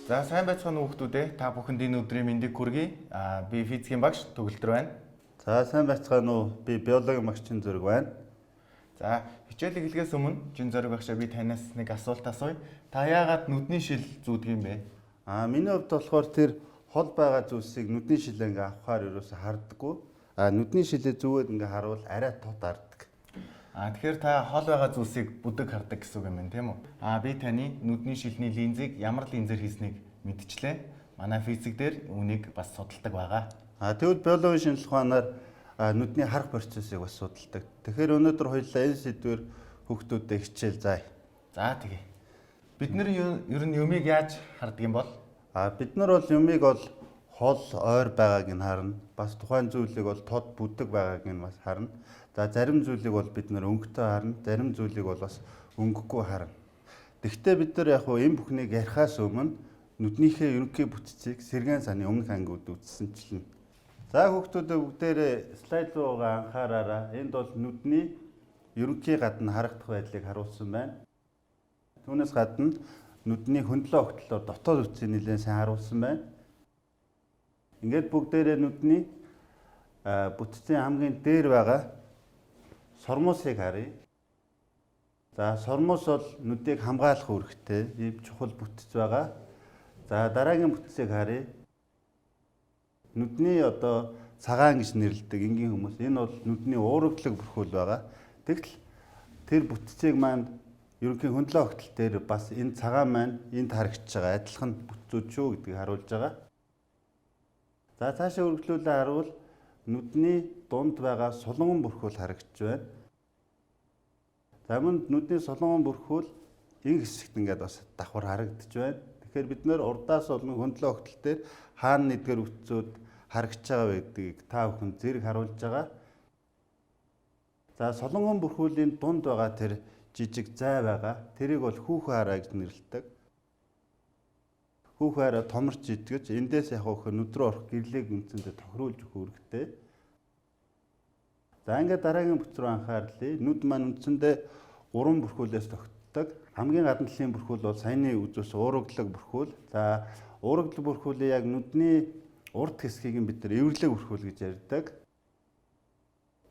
За сайн байцгаана уу хүүхдүүд. Та бүхэнд энэ өдрийн мэндийг хүргэе. Би ФИЗИКийн багш О.Төгөлдөр байна. За сайн байцгаана уу? Би биологи багш Д.Чинзориг байна. За хичээлийг эхлэхээс өмнө Д.Чинзориг багшаа би танаас нэг асуулт асууя. Та яагаад нүдний шил зүүдэг юм бэ? Миний хувьд болохоор тэр хол байгаа зүйлсийг нүдний шилээ ингээ авахаар ерөөсө харддаггүй. Нүдний шилээ зүүгээд ингээ харуул арай тод харддаг. Тэгэхээр та хол байгаа зүйлсийг бүдэг хардаг гэсэн үг юм байна, тийм үү? Би таны нүдний шилний линзийг ямар линзээр хийснийг мэдчихлээ. Манай физик дээр үүнийг бас судалдаг байгаа. Тэгвэл биологийн шинжилгээ ухаанаар нүдний харах процессыг бас судалдаг. Тэгэхээр өнөөдөр хоёулаа энэ сэдвээр хүүхдүүдэд хичээл заая. За тэгье. Бид нэр ер нь юмыг яаж хардаг юм бол? Бид нар бол юмыг бол хол ойр байгааг нь харна. Бас тухайн зүйлийг бол тод бүдэг байгааг нь бас харна. За зарим зүйлийг бол бид нэр өнгөтэй харна, зарим зүйлийг бол бас өнгөгүй харна. Гэхдээ бид нар яг энэ бүхнийг ярихаас өмнө нүднийхээ ерөнхий бүтцийг сэргээн саны өмнөх ангиуд үзсэнчлэн. За хүүхдүүдээ бүгдээрээ слайд руу анхаараарай. Энд бол нүдний ерөнхий гадна харагдах байдлыг харуулсан байна. Түүнээс гадна нүдний хөндлөө огтлоор дотоод үтсийг нэлээд сайн харуулсан байна. Ингээд бүгдээрээ нүдний бүтцийн хамгийн дээр байгаа сормосыг харъя. За сормос бол нүдийг хамгаалах үүрэгтэй ийм чухал бүтц байгаа. За дараагийн бүтцийг харъя. Нүдний цагаан гэж нэрлэдэг энгийн хүмүүс. Энэ бол нүдний уургадлаг бүрхүүл байгаа. Тэгтэл тэр бүтцийг маань ерөнхий хөндлөө огтл дээр бас энэ цагаан маань энд харагдаж байгаа адилхан бүтцүүд шүү гэдгийг харуулж байгаа. За цаашаа үргэлжлүүлээ харуул нүдний дунд байгаа суланган бүрхүүл харагдж байна. За мөн нүдний суланган бүрхүүл энэ хэсэгт ингээд бас давхар харагдж байна. Тэгэхээр бид нэр урдаас болон хөндлөө огтл дээр хаана нэгдгээр бүтцүүд харагдж байгаа байдгийг та бүхэн зэрэг харуулж байгаа. За солонгон бүрхүүлийн дунд байгаа тэр жижиг зай байгаа. Тэрийг бол хүүхэн хараа гэж нэрлэдэг. Хүүхэн хараа томорч идэгч эндээс яг нүд рүү орох гэрлийг үндсэндээ тохируулж өгөх үүрэгтэй. За ингээд дараагийн бүтц рүү анхаарлаа. Нүд маань үндсэндээ 3 бүрхүүлээс тогтдог. Хамгийн гадналын бүрхүүл бол саяны үзүүлсэн уургадлаг бүрхүүл. За уургадлаг бүрхүүлийг яг нүдний урд хэсгийг бид нар эвэрлэг бүрхүүл гэж ярьдаг.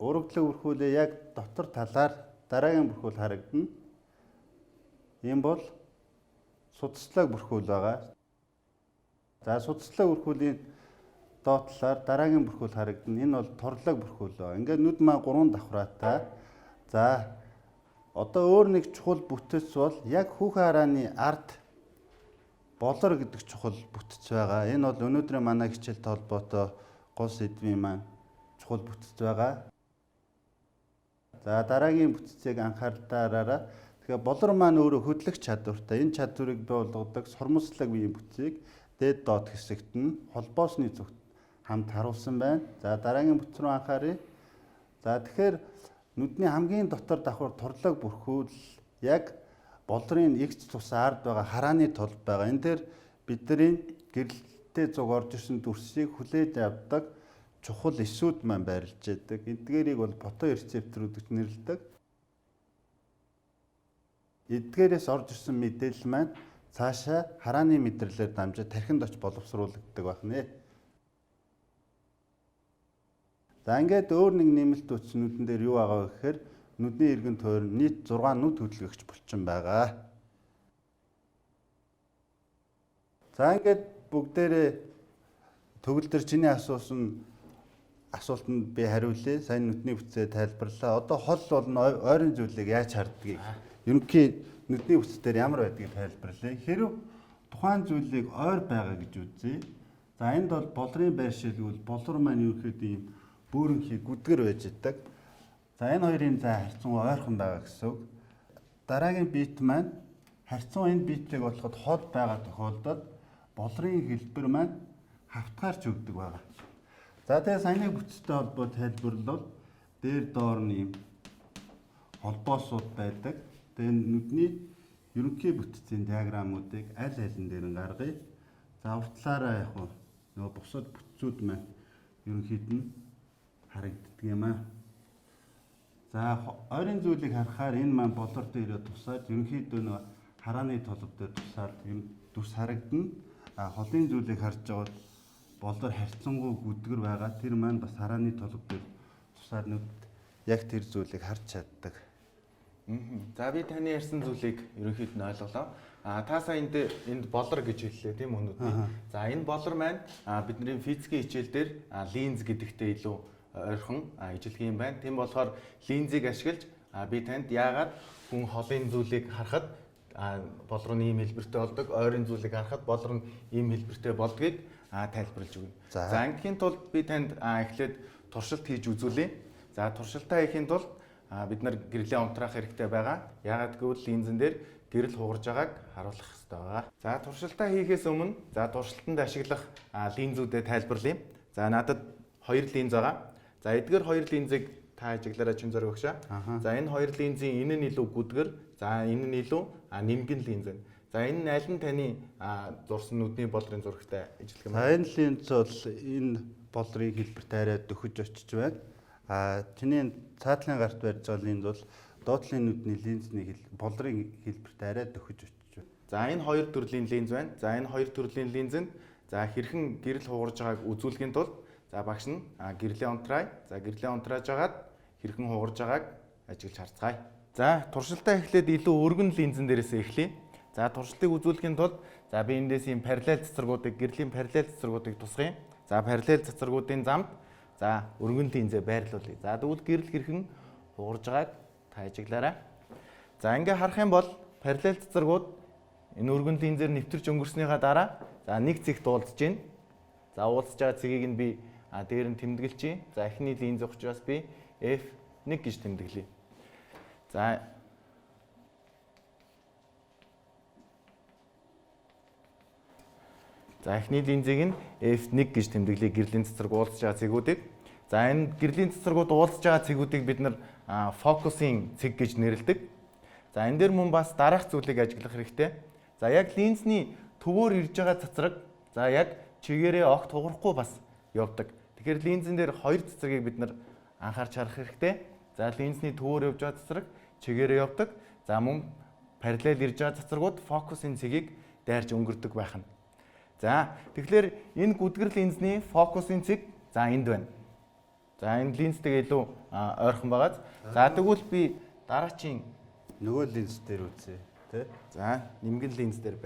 Уургадлаг бүрхүүлээ яг дотор талаар дараагийн бүрхүүл харагдана. Энэ бол судалцлаг бүрхүүл байгаа. За судалцлаг бүрхүүлийн доод талаар дараагийн бүрхүүл харагдана. Энэ бол торлог бүрхүүл байгаа. Ингээд нүд маань 3 давхраатай. За одоо өөр нэг чухал бүтэц бол яг хүүхэн харааны ард болор гэдэг чухал бүтэц байгаа. Энэ бол өнөөдрийн манай хичээлтэй холбоотой гол сэдвийн маань чухал бүтэц байгаа. За дараагийн бүтцийг анхааралтай. Тэгэхээр болор маань өөрөө хөдлөх чадвартай. Энэ чадварыг бий болгодог сормослог биеийн бүтцийг дээд доод хэсэгт нь холбоосны зүгт хамт харуулсан байна. За дараагийн бүтц рүү анхааръя. За тэгэхээр нүдний хамгийн дотор давхар торлог бүрхүүл яг болрын эгц цус ард байгаа харааны толб байгаа. Энэ дээр бидний гэрэлтэй зүг орж ирсэн дүрсийг хүлээж авдаг чухал эсүүд маань байрлаж байдаг. Эдгээрийг бол фоторецепторууд гэж нэрлэдэг. Эдгээрээс орж ирсэн мэдээлэл маань цаашаа харааны мэдрэлээр дамжиж тархинд очиж боловсруулагддаг байна. За ингээд өөр нэг нэмэлт үтс нүдэн дээр юу байгаа вэ гэхээр нүдний эргэн тойрон нийт 6 нүд хөдөлгөгч булчин байгаа. За ингээд бүгдээрээ Төгөлдөр чиний асуултанд би хариулъя. Сайн нүдний бүтцээ тайлбарлаа. Одоо хол болон ойрын зүйлийг яаж харддгийг ерөнхий нүдний бүтц дээр ямар байдгийг тайлбарлая. Хэрэв тухайн зүйлийг ойр байгаа гэж үзье. За энд бол болрын байр шилгүүл болор маань ерөнхийдөө ийм бөөрөнхий гүдгэр байж идэг. За энэ хоёрын зай харьцан ойрхон байгаа гэсэн үг. Дараагийн бит маань харьцан энэ битийг болоход хол байгаа тохиолдолд болрын хэлбэр маань хавтгаарч өгдөг байгаа. За тэгээ саяны бүтцтэй холбоо тайлбарлал дээр доор нь юм холбоосууд байдаг. Тэгээ нүдний ерөнхий бүтцийн диаграммуудыг аль алин дээр нь гаргая. За уртлаараа яг нөгөө бусад бүтцүүд маань ерөнхийд нь харагддаг юм аа. За ойрын зүйлийг харахаар энэ маань болор дээрээ тусаад ерөнхийдөө харааны толб дээр тусаад дүрс харагдана. холын зүйлийг харж байгаад болдоор харьцангуй гүдгэр байгаа. Тэр маань бас харааны толгой дээр тусаар нүд яг тэр зүйлийг харж чаддаг. За би таны ярьсан зүйлийг ерөнхийд нь ойлголоо. Та сая энд болор гэж хэллээ тийм үү нүдний. За энэ болор маань бидний физикийн хичээл дээр линз гэдэгтэй илүү ойрхон ижилхэн юм байна. Тийм болохоор линзийг ашиглаж би танд яагаад хүн холын зүйлийг харахад болор нь ийм хэлбэртэй болдог, ойрын зүйлийг харахад болор нь ийм хэлбэртэй болдгийг тайлбарлаж өгнө. За ангийн тулд би танд эхлээд туршилт хийж үзүүлье. За туршилтаа хийхин тулд бид нар гэрлээ унтраах хэрэгтэй байгаа. Яагаад гэвэл линзэн дээр гэрэл хугарж байгааг харуулах хэрэгтэй байгаа. За туршилтаа хийхээс өмнө туршилтанд ашиглах линзүүдэд тайлбарлая. За надад 2 линз байгаа. За эдгээр 2 линзийг та ажиглаарай Чинзориг багшаа. За энэ 2 линзийн энэ нь илүү гүдгэр, за энэ нь илүү нэмгэн линз байна. За энэ нь аль нь таны зурсан нүдний болрын зурагтай ижилхэн юм? Энэ линз бол энэ болрыг хэлбэрт арай дөхөж очиж байна. Чиний цаатлын гарт барьж байгаа линз бол доотлын нүдний линзний болрын хэлбэрт арай дөхөж очиж байна. За энэ 2 төрлийн линз байна. За энэ 2 төрлийн линзэнд хэрхэн гэрэл хугарж байгааг үзүүлэхийн тулд багш нь гэрлээ унтраа. За гэрлээ унтрааж байгаад хэрхэн хугарж байгааг ажиглаж харцгаая. За туршилтаа эхлээд илүү өргөн линзэн дээрээс эхлэе. За туршилтыг үзүүлэхийн тулд би эндээс ийм параллел цэцэргүүдийг гэрлийн параллел цэцэргүүдийг тусгая. За параллел цэцэргүүдийн замд өргөн линзээ байрлуулъя. За тэгвэл гэрэл хэрхэн хугарж байгааг та ажиглаарай. За ингээ харах юм бол параллел цэцэргүүд энэ өргөн линзээр нэвтэрч өнгөрснийхаа дараа нэг цэгт уулзж байна. За уулзж байгаа цэгийг нь би дээр нь тэмдэглэе. За эхний линз учраас би F1 гэж тэмдэглэе. За эхний линзийг нь F1 гэж тэмдэглэе гэрлийн цэцэрг уулзж байгаа цэгүүдийг. За энэ гэрлийн цэцэргүүд уулзж байгаа цэгүүдийг бид нар фокусын цэг гэж нэрлэдэг. За энэ дээр мөн бас дараах зүйлийг ажиглах хэрэгтэй. За яг линзний төвөөр ирж байгаа цэцэрэг яг чигээрээ огт хугарахгүй бас явдаг. Тэгэхээр линзэн дээр 2 цэцэргийг бид нар анхаарч харах хэрэгтэй. За линзний төвөөр явж байгаа цэцэрэг чигээрээ явдаг. За мөн параллел ирж байгаа цэцэргүүд фокусын цэгийг дайрж өнгөрдөг байх нь. За тэгэхээр энэ гүдгэр линзний фокусын цэг энд байна. За энэ линзтэй илүү ойрхон байгааз. За тэгвэл би дараачийн нөгөө линз дээр үзье, тэ? За нэмгэн линз дээр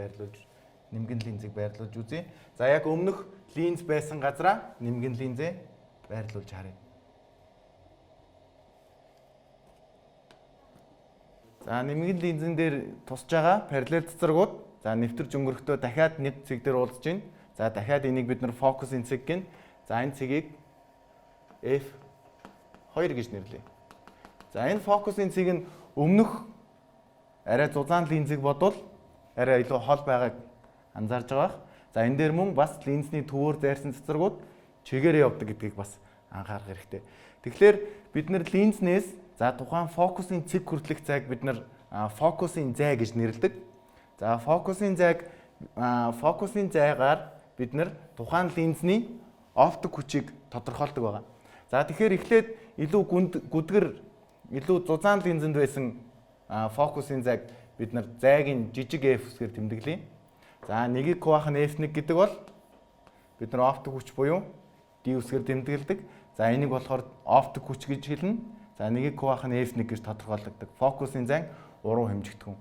нэмгэн линзийг байрлуулж үзье. За яг өмнөх линз байсан газараа нэмгэн линзээ байрлуулж харъя. За нэмгэн линзэн дээр тусж байгаа параллел цэцэргүүд нэвтэрч өнгөрөхдөө дахиад нэг цэг дээр уулзж байна. За дахиад энийг бид нар фокусын цэг гэнэ. За энэ цэгийг F2 гэж нэрлэе. За энэ фокусын цэг нь өмнөх арай зузаан линзийг бодвол арай илүү хол байгааг анзаарж байгаа. За энэ дээр мөн бас линзний төвөөр зайрсан цэцэргүүд чигээрээ явдаг гэдгийг бас анхаарах хэрэгтэй. Тэгэхээр бид нар линзнээс тухайн фокусын цэг хүртэлх зайг бид нар фокусын зай гэж нэрлэдэг. За фокусын зайгаар бид нар тухайн линзний оптик хүчийг тодорхойлдог байгаа. За тэгэхээр эхлээд илүү гүдгэр, илүү зузаан линзэнд байсан фокусын зайг бид нар зайгийн жижиг F-сгээр тэмдэглэе. За нэгийг хуваах нь F1 гэдэг бол бид нар оптик хүч буюу D-үсгээр тэмдэглэдэг. За энийг болохоор оптик хүч гэж хэлнэ. За нэгийг хуваах нь F1 гэж тодорхойлогддог. Фокусын зай уруу хэмжигдэхүүн.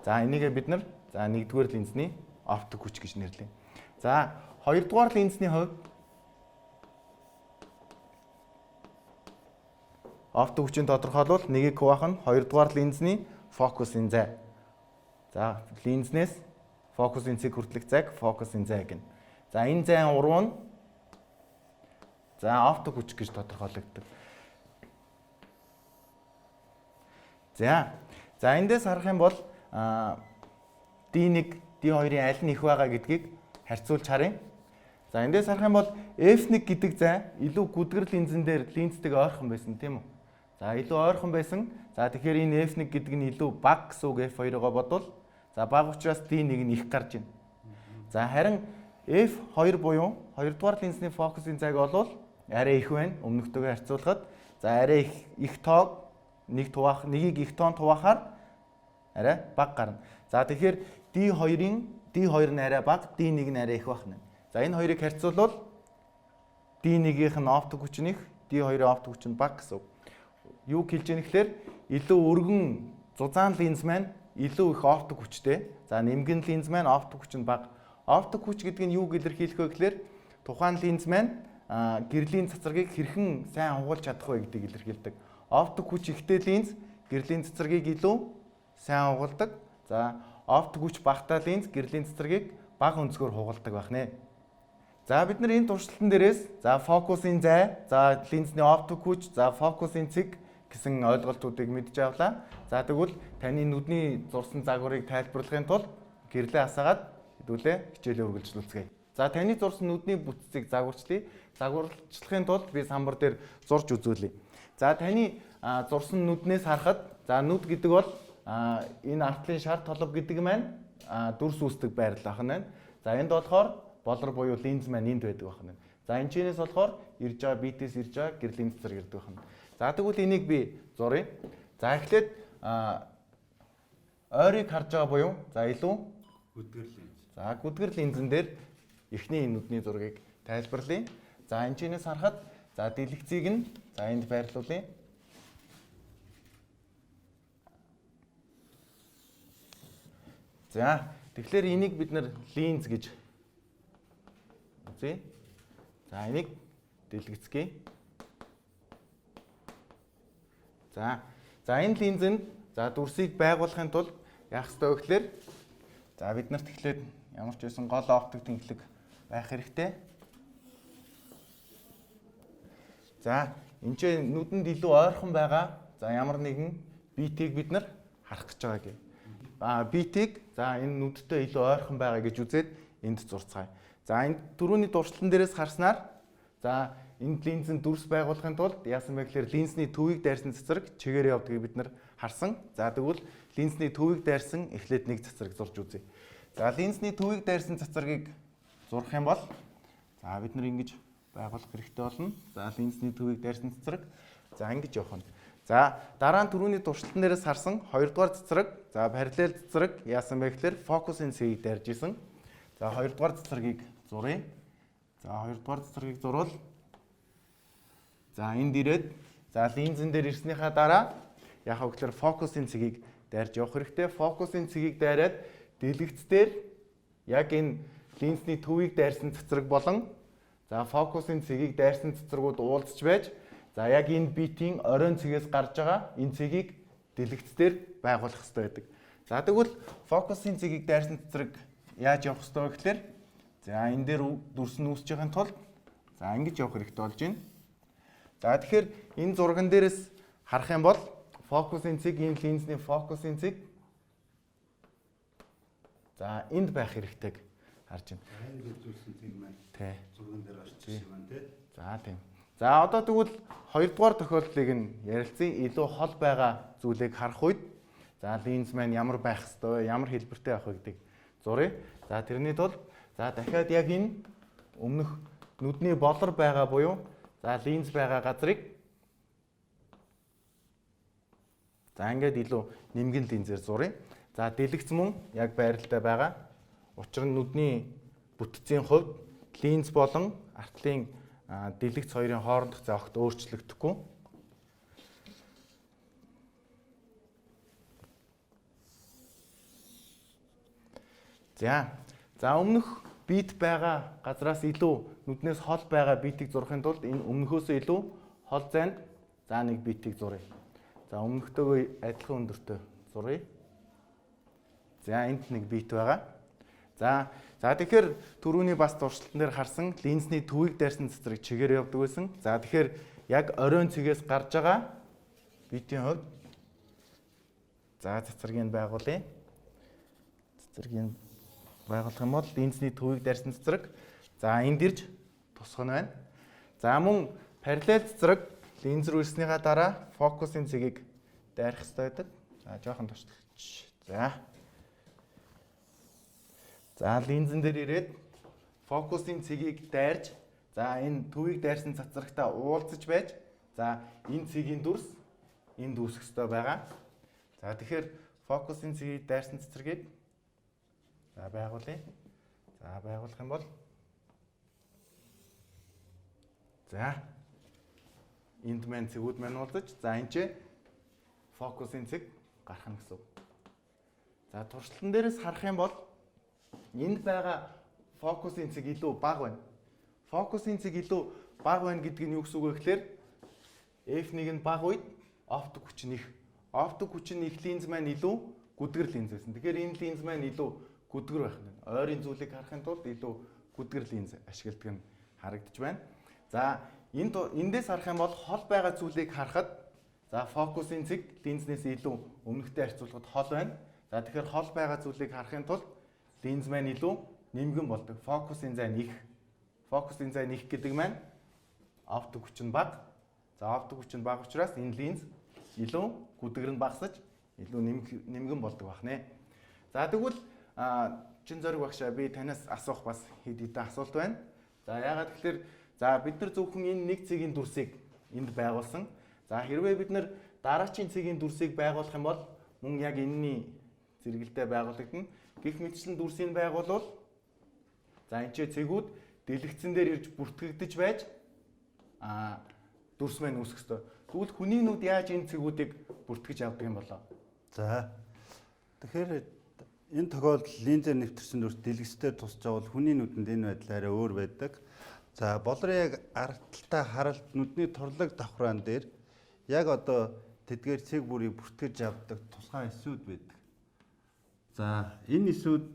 За энийгээ бид нар нэгдүгээр линзний оптик хүч гэж нэрлэе. За хоёрдугаар линзний хувьд оптик хүчийг тодорхойлвол нэгийг хуваах нь хоёрдугаар линзний фокусын зай. За линзнээс фокусын цэг хүртэлх зайг фокусын зай гэнэ. За энэ зайн уруу нь оптик хүч гэж тодорхойлогддог. За эндээс харах юм бол D1, D2-ийн аль нь их байгаа гэдгийг харьцуулж харъя. За эндээс харах юм бол F1 гэдэг зай илүү гүдгэр линзэн дээр линзтэйг ойрхон байсан тийм үү? За илүү ойрхон байсан. За тэгэхээр энэ F1 гэдэг нь илүү бага гэсэн үг F2-оо бодвол бага учраас D1 нь их гарч байна. За харин F2 буюу хоёрдугаар линзний фокусын зайг олвол арай их байна. Өмнөхтэйгээр харьцуулахад арай их тоог нэгийг их тоон хуваахаар арай бага гарна. За тэгэхээр D2-ийн D2 нь арай бага, D1 нь арай их байна. За энэ хоёрыг харьцуулбал D1-ийнх нь оптик хүч нь их, D2-ийн оптик хүч нь бага гэсэн үг. Юу хэлж яах гэхээр илүү өргөн зузаан линз маань илүү их оптик хүчтэй. За нэмгэн линз маань оптик хүч нь бага. Оптик хүч гэдэг нь юуг илэрхийлэх вэ гэхээр тухайн линз маань гэрлийн цацрагийг хэрхэн сайн хугаалж чадах вэ гэдгийг илэрхийлдэг. Оптик хүч ихтэй линз гэрлийн цацрагийг илүү сайн хугаалдаг. За оптик хүч багатай линз гэрлийн цацрагийг бага өнцгөр хугаалдаг байна. За бид нар энэ туршилтан дээрээс за фокусын зай, за линзний оптик хүч, за фокусын цэг гэсэн ойлголтуудыг мэдж авлаа. За тэгвэл таны нүдний зурсан загварыг тайлбарлахын тулд гэрлээ асаагаад хэдүүлээ хичээлээ үргэлжлүүлцгээе. За таны зурсан нүдний бүтцийг загварчлая. Загварчлахын тулд би самбар дээр зурж үзүүлье. За таны зурсан нүднээс харахад за нүд гэдэг бол энэ артлын шар толго гэдэг маань дүрс үүсдэг байрлал ахна. За энд болохоор болор буюу линз маань энд байдаг ахна. За энэ чинээс болохоор ирж байгаа битээс ирж байгаа гэрлийн цэцэр ирдэг ахна. За тэгвэл энийг би зуръя. За эхлээд ойрыг харж байгаа буюу за илүү Гүдгэр линз. за гүдгэр линзэн дээр эхний нүдний зургийг тайлбарлая. За энэ чинээс харахад за дэлгэцийг нь за энд байрлуулъя. За тэгэхээр энийг бид нар линз гэж үзье. За энийг дэлгэцгээе. За энэ линзэнд за дүрсийг байгуулахын тулд яах ёстой вэ гэхээр за бид нарт эхлээд ямар ч байсан гол оптик тэнхлэг байх хэрэгтэй. За энэ ч нүдэнд илүү ойрхон байгаа. За ямар нэгэн битийг бид нар харах гэж байгаа гэх. Битийг за энэ нүдтэй илүү ойрхон байгаа гэж үзээд энд зурцгаая. За энэ түрүүний дуршлан дээрээс харснаар за энэ линзэнд дүрс байгуулахын тулд яасан бэ гэхээр линзний төвийг дайрсан цэцрэг чигээр явдгийг бид нар харсан. За тэгвэл линзний төвийг дайрсан эхлээд нэг цэцрэг зурж үзье. За линзний төвийг дайрсан цэцрэгийг зурх юм бол за бид нар ингэж байгуулах хэрэгтэй болно. За линзний төвийг дайрсан цэцрэг за ингэж явах нь. За дараа нь түрүүний туршилтан дээрээс харсан 2 дугаар цэцрэг за параллел цэцрэг яасан бэ гэхээр фокусын цэгийг дайрж исэн. За 2 дугаар цэцрэгийг зуръя. За 2 дугаар цэцрэгийг зурвал за энд ирээд за линзэн дээр ирснийхаа дараа яах вэ гэхээр фокусын цэгийг дайрж явах хэрэгтэй. Фокусын цэгийг дайраад дэлгэцээр яг энэ линзний төвийг дайрсан цэцрэг болон за фокусын цэгийг дайрсан цэцрэгүүд уулзч байж за яг энэ битийн оройн цэгээс гарч байгаа энэ цэгийг дэлгэцээр байгуулах хэрэгтэй байдаг. За тэгвэл фокусын цэгийг дайрсан цэцрэг яаж явах хэрэгтэй вэ гэхээр за энэ дээр дүрс нь үүсэж байгааны тулд за ингэж явах хэрэгтэй болж байна. За тэгэхээр энэ зурган дээрээс харах юм бол фокусын цэг энэ линзний фокусын цэг за энд байх хэрэгтэйг харж байна. Энэ зүйлсэн цэг маань зурган дээр орчих юм тий. За тийм. За одоо тэгвэл 2 дугаар тохиолдлыг нь ярилцъя. Илүү хол байгаа зүйлийг харах үед за линз маань ямар байх ёстой, ямар хэлбэртэй байх вэ гэдгийг зуръя. За тэрний тулд за дахиад яг энэ өмнөх нүдний болор байгаа буюу за линз байгаа газрыг за ингээд илүү нэмгэн линзээр зуръя. За дэлгэц мөн яг байралтай байгаа. Учир нь нүдний бүтцийн хувьд линз болон артлын дэлгэц хоёрын хоорондох зай огт өөрчлөгдөхгүй. За өмнөх бит байгаа газраас илүү нүднээс хол байгаа битийг зурхын тулд энэ өмнөхөөсөө илүү хол зайд за нэг битийг зуръя. За өмнөхтэйгөө адилхан өндөртөө зуръя. За энд нэг бит байгаа. За тэгэхээр түрүүний бас туршилтан дээр харсан линзний төвийг дайрсан цэцрэг чигээр явдаг байсан. За тэгэхээр яг оройн цэгээс гарч байгаа битийн хувьд за цэцрийг байгуулъя. Цэцрийг байгуулах юм бол линзний төвийг дайрсан цэцрэг за энд ирж тусах нь байна. За мөн параллел цэцрэг линз рүү ирснийхаа дараа фокусын цэгийг дайрах хэрэгтэй байдаг. За жоохон туршлагч. За линзэн дээр ирээд фокусын цэгийг дайрж за энэ төвийг дайрсан цацрагтаа уулзаж байж за энэ цэгийн дүрс энд үүсэх ёстой байгаа. За тэгэхээр фокусын цэгийг дайрсан цацрагийг За байгуулъя. За байгуулах юм бол за энд маань цэгүүд маань уулзаж за энэ ч фокусын цэг гарах нь гэсэн үг. За туршилтан дээрээс харах юм бол энд байгаа фокусын цэг илүү бага байна. Фокусын цэг илүү бага байна гэдэг нь юу гэсэн үг вэ гэхээр F1 нь бага үед оптик хүч нь их. Оптик хүч нь их линз маань илүү гүдгэр линз байсан. Тэгэхээр энэ линз маань илүү гүдгэр байх нь. Ойрын зүйлийг харахын тулд илүү гүдгэр линз ашигладаг нь харагдаж байна. За эндээс харах юм бол хол байгаа зүйлийг харахад за фокусын цэг линзнээс илүү өмнөхтэй харьцуулахад хол байна. За тэгэхээр хол байгаа зүйлийг харахын тулд линз маань илүү нэмгэн болдог. Фокусын зай нь их. Фокусын зай нь их гэдэг маань оптик хүч нь бага. За оптик хүч нь бага учраас энэ линз илүү гүдгэр нь багасаж илүү нэмгэн болдог байна. За тэгвэл Д.Чинзориг багшаа би танаас асуух бас хэд хэдэн асуулт байна. За яагаад тэгэхээр за бид нар зөвхөн энэ нэг цэгийн дүрсийг энд байгуулсан. За хэрвээ бид нар дараачийн цэгийн дүрсийг байгуулах юм бол мөн яг энэний зэрэгэлдээ байгуулагдана. Гэх мэтчлэн дүрсийг байгуулвал за энэ ч цэгүүд дэлгэцэн дээр ирж бүртгэгдэж байж дүрс маань үүсэх ёстой. Тэгвэл хүний нүд яаж энэ цэгүүдийг бүртгэж авдаг юм болоо? За тэгэхээр энэ тохиолдолд линзээр нэвтэрсэн дүрс дэлгэцээр тусч байгаа бол хүний нүдэнд энэ байдал арай өөр байдаг. За болор яг ардталтай харалт нүдний турлаг давхраан дээр яг одоо тэдгээр цэг бүрийг бүртгэж авдаг тусгай эсүүд байдаг. За энэ эсүүд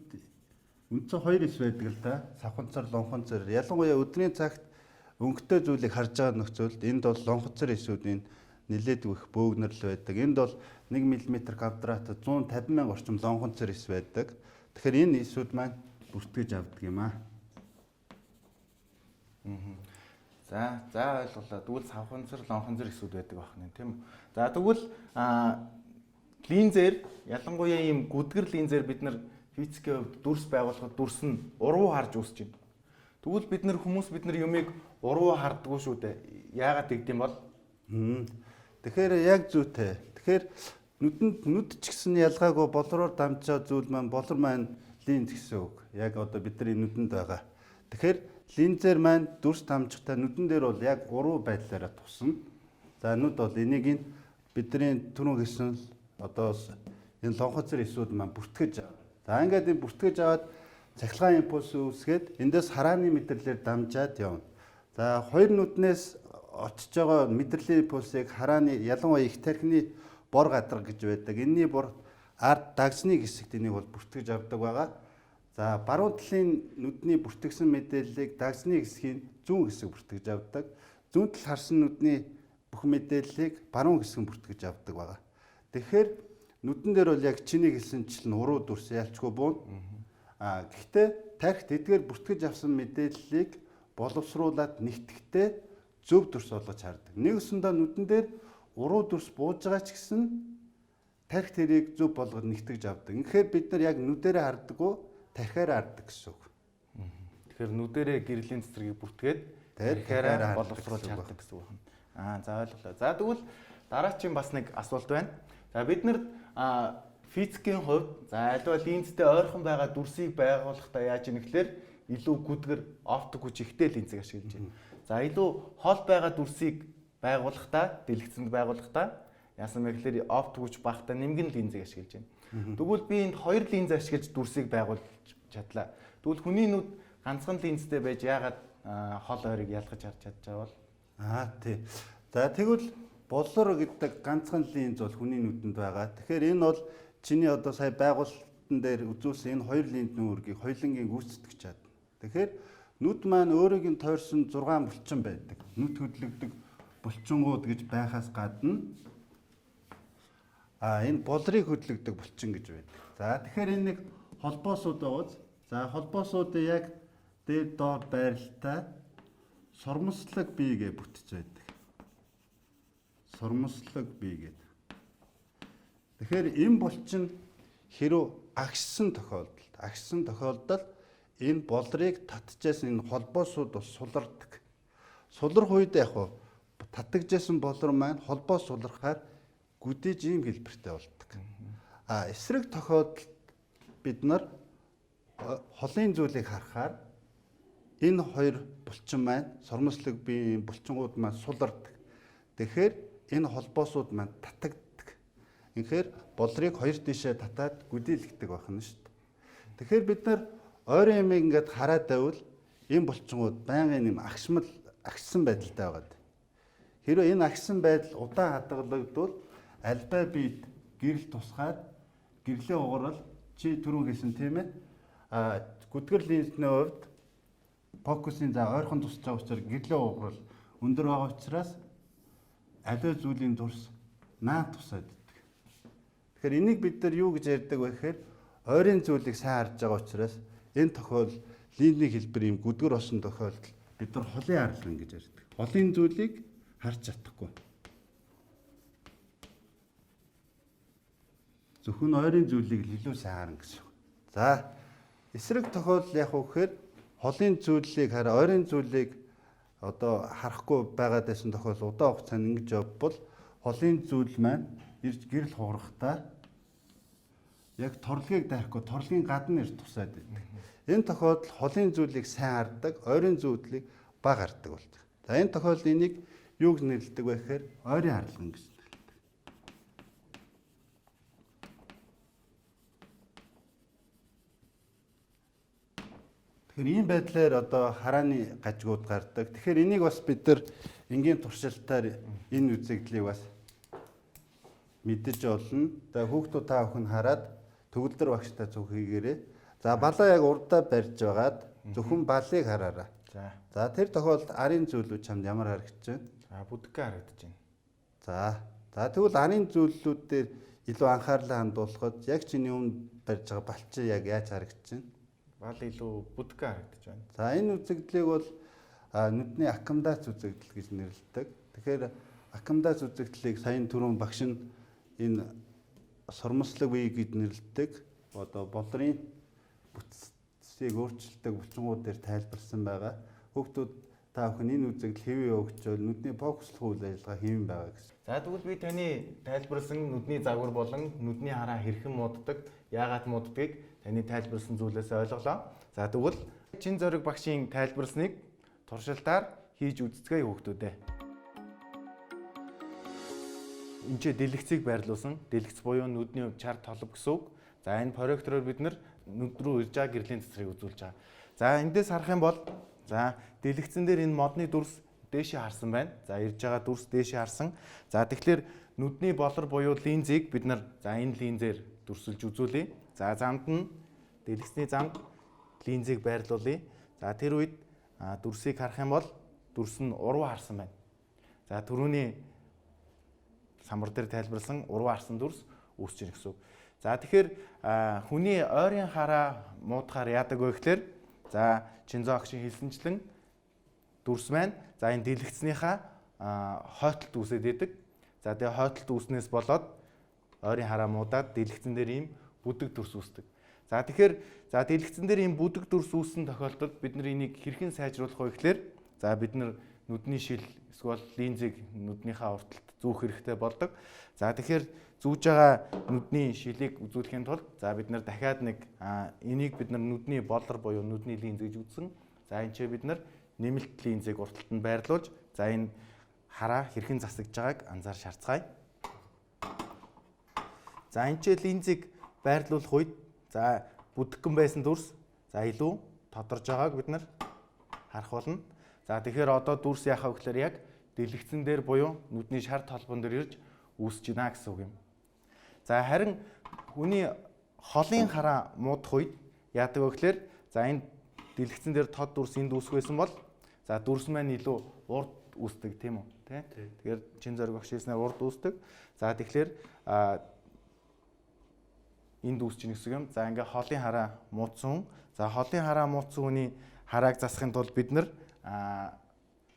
үндсэн хоёр эс байдаг л да. Савханцар, лонхонцар. Ялангуяа өдрийн цагт өнгөтэй зүйлийг харж байгаа нөхцөлд энд бол лонхонцар эсүүдийн нэлээд их бөөгнөр л байдаг. Энд бол 1 мм квадратад 150 мянга орчим лонхонцар эс байдаг. Тэгэхээр энэ эсүүд маань бүртгэж авдаг юм аа. За ойлголоо. Тэгвэл савханцар, лонхонцар эсүүд байдаг байна тийм үү? За тэгвэл линзээр ялангуяа ийм гүдгэр линзээр бид нар физикийн хувьд дүрс байгуулахад дүрс нь уруу харж үүсэж байна. Тэгвэл бид нар юмыг уруу хардггүй шүү дээ. Яагаад тэгдэм бол? Тэгэхээр яг зүйтэй. Тэгэхээр нүд ч гэсэн ялгаагүй болроор дамжаа зүйл маань болор маань линз гэсэн үг. Яг одоо бидний нүдэнд байгаа. Тэгэхээр линзээр маань дүрс дамжихтаа нүдэн дээр бол яг уруу байдлаараа тусна. За нүд бол энийг бидний түрүүн гэсэн одоо энэ лонхоцор эсүүд маань бүртгэж аваа. За ингээд энэ бүртгэж аваад цахилгаан импульс үүсгээд эндээс харааны мэдрэлээр дамжаад явна. За хоёр нүднээс очиж байгаа мэдрэлийн импульсыг харааны ялангуяа их тархины бор гадар гэж байдаг. Энэний бор ард дагсны хэсэгт энийг бол бүртгэж авдаг байгаа. За баруун талын нүдний бүртгэсэн мэдээллийг дагсны хэсгийн зүүн хэсэг бүртгэж авдаг. Зүүн тал харсан нүдний бүх мэдээллийг баруун хэсэг нь бүртгэж авдаг байгаа. Тэгэхээр нүдэн дээр бол яг чиний хэлсэнчлэн уруу дүрс ялчгүй буун. Гэхдээ тархит эдгээр бүртгэж авсан мэдээллийг боловсруулад нэгтгэхдээ зөв дүрс болгож хардаг. Нэгсэндээ нүдэн дээр уруу дүрс бууж байгаа ч гэсэн тархит тэрийг зөв болгоод нэгтгэж авдаг. Тэгэхээр бид нар яг нүдэрээ хардаггүй тархиараа хардаг гэсэн үг. Тэгэхээр нүдэрээ гэрлийн цэцэргийг бүртгээд тархиараа боловсруулж хардаг гэсэн үг байна. За ойлголоо. За тэгвэл дараачийн бас нэг асуулт байна. За бид нар физикийн хувьд за альва линзтэй ойрхон байгаа дүрсийг байгуулахдаа яаж ийм гэхээр илүү гүдгэр оптик хүч ихтэй линзийг ашиглаж байна. За илүү хол байгаа дүрсийг байгуулахдаа дэлгэцэнд байгуулахдаа яасан бэ гэхээр оптик хүч багтаа нэмгэн линзийг ашиглаж байна. Тэгвэл би энд хоёр линз ашиглаж дүрсийг байгуулж чадлаа. Тэгвэл хүний нүд ганцхан линзтэй байж яагаад хол ойрыг ялгаж харж чадчихаа бол? Тий. За тэгвэл болор гэдэг ганцхан линз бол хүний нүдэнд байгаа. Тэгэхээр энэ бол чиний одоо сая байгуулалтан дээр үзүүлсэн энэ хоёр линзийн үүргийг хоёулангийн гүйцэтгэж чадна. Тэгэхээр нүд маань өөрийг нь тойрсон 6 булчин байдаг. Нүд хөдлөгдөг булчингууд гэж байхаас гадна энэ болрыг хөдлөгдөг булчин гэж байдаг. За тэгэхээр энэ нэг холбоосууд байгаа. За холбоосуудыг яг дээр доор байралтай сормослог бие гэж бүтэж байдаг. Сормослог бие гэдэг. Тэгэхээр энэ булчин хэрв агшсан тохиолдолд энэ болрыг татчихсан энэ холбоосууд бас сулардаг. Сулрах үед яг татагдсан болор маань холбоо сулрахаар гүдэж ийм хэлбэртэй болдог. Эсрэг тохиолдолд бид нар холын зүйлийг харахаар энэ хоёр булчин маань сормослог биеийн булчингууд маань сулардаг. Тэгэхээр энэ холбоосууд маань татагддаг. Инхээр болрыг хоёр тишээ татаад гүдийлгдэг байна шүү дээ. Тэгэхээр бид нар ойрын ямиг ингээд хараад байвал энэ булчингууд байнгын юм агшсан байдалтай байгаа. Хэрэв энэ агшсан байдал удаан хадгалагдвал альбаа биед гэрэл тусгаад гэрлээ уграл чи түрүү хэлсэн тийм ээ. Гүтгэр линзний хувьд фокусын за ойрхон тусч байгаа учраас гэрлээ уграл өндөр байгаа учраас аливаа зүйлийн дурс наад тусаад иддэг. Тэгэхээр энийг бид нар юу гэж ярьдаг вэ гэхээр ойрын зүйлийг сайн харж байгаа учраас энэ тохиол линзний хэлбэр юм гүдгэр осон тохиолдол бид нар холын аргалан гэж ярьдаг. Холын зүйлийг харж чадахгүй. Зөвхөн ойрын зүйлийг илүү сайн харна гэсэн. За эсрэг тохиолдол яг уу гэхээр холын зүйлийг хараа ойрын зүйлийг одоо харахгүй байгаад байсан тохиол удаан хугацаанд ингэж явбал холын зүйл маань ирж гэрэл хугарахтаа яг торлогийг дайхгүй торлогийн гадна ирж тусаад байдаг. Энэ тохиолдол холын зүйлийг сайн хардаг, ойрын зүйлийг бага хардаг болдог. За энэ тохиолдолд энийг юу гэж нэрлэдэг вэ гэхээр ойрын харлаган гэж нэрлэдэг. Тэгэхээр ийм байдлаар одоо харааны гажигууд гардаг. Тэгэхээр энийг бас бид нар энгийн туршилтаар энэ үзэгдлийг бас мэдэж олно. За хүүхдүүд та бүхэн хараад Төгөлдөр багштай зөв хийгээрэй. За балаа яг урдаа барьж байгаад зөвхөн балыг хараарай. За тэр тохиолдолд арын зүйлүүд чамд ямар харагдаж байна? За бүдгэн харагдаж байна. За тэгвэл арын зүйлүүд дээр илүү анхаарлаа хандуулахад яг чиний өмнө барьж байгаа балчин яг яаж харагдаж байна? Бал илүү бүдгэн харагдаж байна. За энэ үзэгдлийг бол нүдний аккомодац үзэгдэл гэж нэрлэдэг. Тэгэхээр аккомодац үзэгдлийг саяны түрүүн багш нь энэ сормослог бие гэж нэрлэдэг. Одоо болрын бүтцийг өөрчилдөг булчингууд дээр тайлбарсан байгаа. Хүүхдүүд та бүхэн энэ үзэгдэл хэвээ өгчөөл нүдний фокуслох үйл ажиллагаа хийвэн байгаа гэсэн. За тэгвэл би таны тайлбарсан нүдний загвар болон нүдний хараа хэрхэн мууддаг, яагаад мууддгийг таны тайлбарсан зүйлээс ойлголоо. За тэгвэл Д.Чинзориг багшийн тайлбарсныг туршилтаар хийж үзцгээе хүүхдүүдээ. Энд ч дэлгэцийг байрлуулсан. Дэлгэц буюу нүдний чар толб гэсэн үг. За энэ проектороор бид нүд рүү ирж байгаа гэрлийн цэцрийг үзүүлж байгаа. За эндээс харах юм бол за дэлгэцэн дээр энэ модны дүрс дээшээ харсан байна. За ирж байгаа дүрс дээшээ харсан. За тэгэхээр нүдний болор буюу линзийг бид за энэ линзээр дүрсэлж үзүүлье. За замд нь дэлгэцний замд линзийг байрлуулъя. За тэр үед дүрсийг харах юм бол дүрс нь уруу харсан байна. За түрүүний самбар дээр тайлбарласан уруу харсан дүрс үүсэж ирэх гэсэн үг. За тэгэхээр хүний ойрын хараа муудахаар яадаг вэ гэхээр за Чинзоригчийн хэлсэнчлэн дүрс маань за энэ дэлгэцнийхаа хойтолд үүсээд идэг. За тэгээ хойтолд үүснээс болоод ойрын хараа муудаад дэлгэцэн дээр ийм бүдэг дүрс үүсдэг. За тэгэхээр за дэлгэцэн дээр ийм бүдэг дүрс үүссэн тохиолдолд бид нар энийг хэрхэн сайжруулах вэ гэхээр за бид нар нүдний шил эсвэл линзийг нүднийхээ урталт зүүх хэрэгтэй болдог. За тэгэхээр зүүж байгаа нүдний шилийг үзүүлэхийн тулд за бид нар дахиад энийг бид нар нүдний болор буюу нүдний линз гэж үзсэн. За энэ ч бид нар нэмэлт линзийг урталтанд байрлуулж за энэ хараа хэрхэн засагдж байгааг анзаар шаарцгаая. За энэ ч линзийг байрлуулах үед за бүдгэн байсан дүрс за илүү тодорж байгааг бид нар харах болно. За тэгэхээр одоо дүрс яахаа гэхээр яг дэлгэцэн дээр буюу нүдний шар толбон дээр ирж үүсэж байна гэсэн үг юм. За харин хүний холын хараа муудах үед яадаг вэ гэхээр за энэ дэлгэцэн дээр тод дүрс энд үүсэх байсан бол за дүрс маань илүү урд үүсдэг тийм үү? Тэгэхээр Д.Чинзориг багш хэлснээр урд үүсдэг. За тэгэхээр энд үүсэж ийн гэсэн юм. За ингээ холын хараа муудсан хүн. За холын хараа муудсан хүний харааг засахын тулд бид нар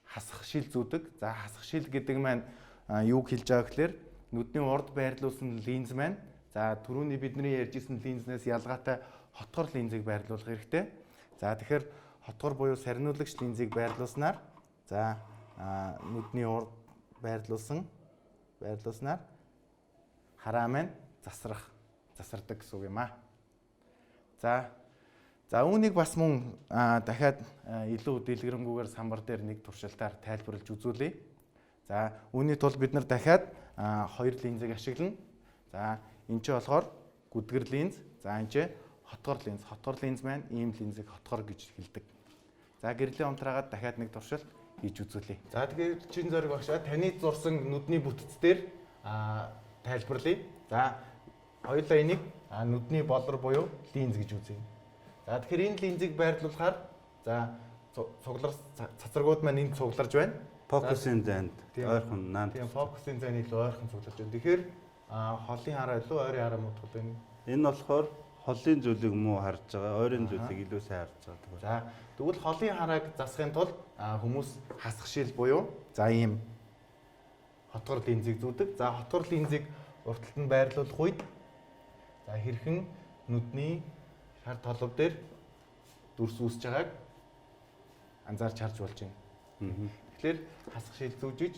хасах шил зүүдэг. За хасах шил гэдэг маань юуг хэлж байгаа гэхээр нүдний урд байрлуулсан линз маань за түрүүний бидний ярьжсэн линзнээс ялгаатай хотгор линзийг байрлуулах хэрэгтэй. За тэгэхээр хотгор буюу сарниулагч линзийг байрлуулснаар за нүдний урд байрлуулснаар хараа маань засардаг гэсэн үг юм аа. За За үүнийг бас мөн дахиад илүү дэлгэрэнгүйгээр самбар дээр нэг туршилтаар тайлбарлаж үзүүлье. За үүний тулд бид нар дахиад хоёр линзыг ашиглана. За энэ ч болохоор гүдгэр линз, за энэ ч хотгор линз. Хотгор линз маань ийм линзийг хотгор гэж хэлдэг. За гэрлийн унтраагаад дахиад нэг туршилт хийж үзүүлье. За тэгээд Д.Чинзориг багш таны зурсан нүдний бүтц дээр тайлбарлая. За хоёулаа энийг нүдний болор буюу линз гэж үзье. За тэгэхээр энэ линзийг байрлуулахаар за цуглар цацрагууд маань энд цугларж байна. Фокусын зайд ойрхон наанд. Тийм фокусын зайд илүү ойрхон цугларж байна. Тэгэхээр холын хараа илүү ойрын хараа муудах байна. Энэ болохоор холын зүйлийг муу харж байгаа, ойрын зүйлийг илүү сайн харж байгаа. За тэгвэл холын харааг засахын тулд хүмүүс хасах шил буюу за ийм хотгор линзийг зүүдэг. За хотгор линзийг урталт нь байрлуулах үед за хэрхэн нүдний шар толгой дээр дүрс үүсэж байгааг анзаарч харж болж байна. Тэгэхээр хасах шил зүүжиж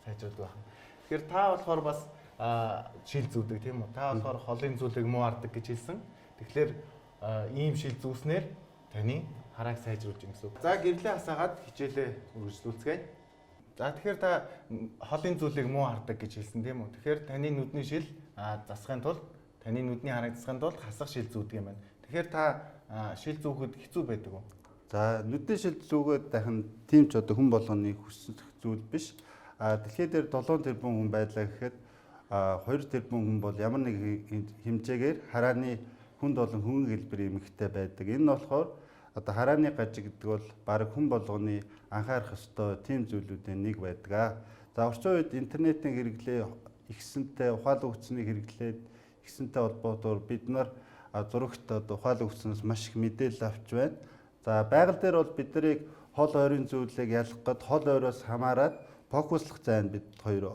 сайжруулдаг байна. Тэгэхээр та болохоор бас шил зүүдэг тийм үү? Та болохоор холын зүйлийг муу хардаг гэж хэлсэн. Тэгэхээр ийм шил зүүснээр таны харааг сайжруулж юм гэсэн үг. За гэрлээ хасаагаад хичээлээ үргэлжлүүлцгээе. За тэгэхээр та холын зүйлийг муу хардаг гэж хэлсэн тийм үү? Тэгэхээр таны нүдний шил засахын тулд таны нүдний харааг засахын тулд хасах шил зүүдэг юм байна. Тэгэхээр та шил зүүхэд хэцүү байдаг уу? За нүдний шил зүүгээд дахин тийм ч одоо хүн болгоны хүсэх зүйл биш. Дэлхий дээр 7 тэрбум хүн байлаа гэхэд 2 тэрбум хүн бол ямар нэг хэмжээгээр харааны хүнд болон хөнгөн хэлбэр эмхтэй байдаг. Энэ нь болохоор одоо харааны гажиг гэдэг бол баг хүн болгоны анхаарах ёстой тийм зүйлүүдийн нэг байдаг. За орчин үед интернетийн хэрэглээ ихсэнтэй, ухаалаг хүчнийг хэрэглээд ихсэнтэй холбоотойгоор бид нар зурагт одоо ухаалаг хүчнээс маш их мэдээлэл авч байна. За байгаль дээр бол бид нарыг хол ойрын зүйлийг ялах гээд хол ойроос хамаарат фокуслах зайн бид хоёр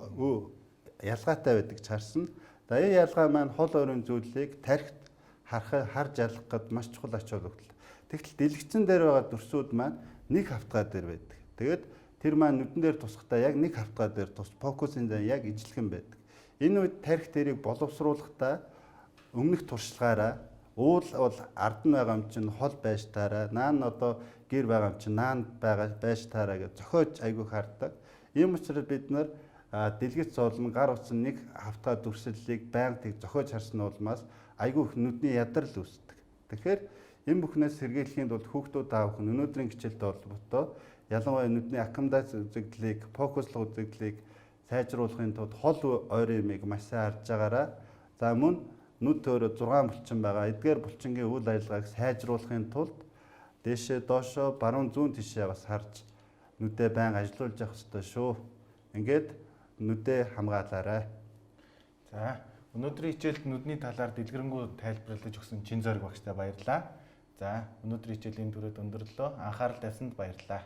ялгаатай байдаг харсан. За энэ ялгаа маань хол ойрын зүйлийг тархит харж ялах гээд маш чухал ач холбогдол. Тэгтэл дэлгэцэн дээр байгаа дүрсүүд маань нэг хавтгай дээр байдаг. Тэгээд тэр маань нүдэн дээр тусахдаа яг нэг хавтгай дээр тус фокусын зайн яг ижилхэн байдаг. Энэ үед тархит тэрийг боловсруулахдаа өмнөх туршлагаараа уул бол ард нь байгаа юм чинь хол байж таараа, наан одоо гэр байгаа юм чинь наан байгаа байж таараа гэж зохиож айгүй хардаг. Ийм учраас бид нар дэлгэц зовлон гар утсан нэг хавтгай дүрслэлийг байнга тийг зохиож харсны улмаас айгүй их нүдний ядрал үүсдэг. Тэгэхээр энэ бүхнээс сэргийлэхийн тулд хүүхдүүд аавах нь өнөөдрийн хичээлтэй холбоотой ялангуяа нүдний аккомодац үзэгдлийг, фокуслох үзэгдлийг сайжруулахын тулд хол ойрын эмийг маш сайн харж байгаараа за мөн нүд төөрөө 6 булчин байгаа эдгээр булчингийн үйл ажиллагааг сайжруулахын тулд дээшээ доошоо баруун зүүн тишээ бас харж нүдээ байнга ажиллуулж явах ёстой шүү. Ингээд нүдээ хамгаалаарай. За өнөөдрийн хичээлд нүдний талаар дэлгэрэнгүй тайлбарлаж өгсөн Д.Чинзориг багштай баярлалаа. За өнөөдрийн хичээлийн түрээд өндөрлөө. Анхаарал тавьсанд баярлалаа.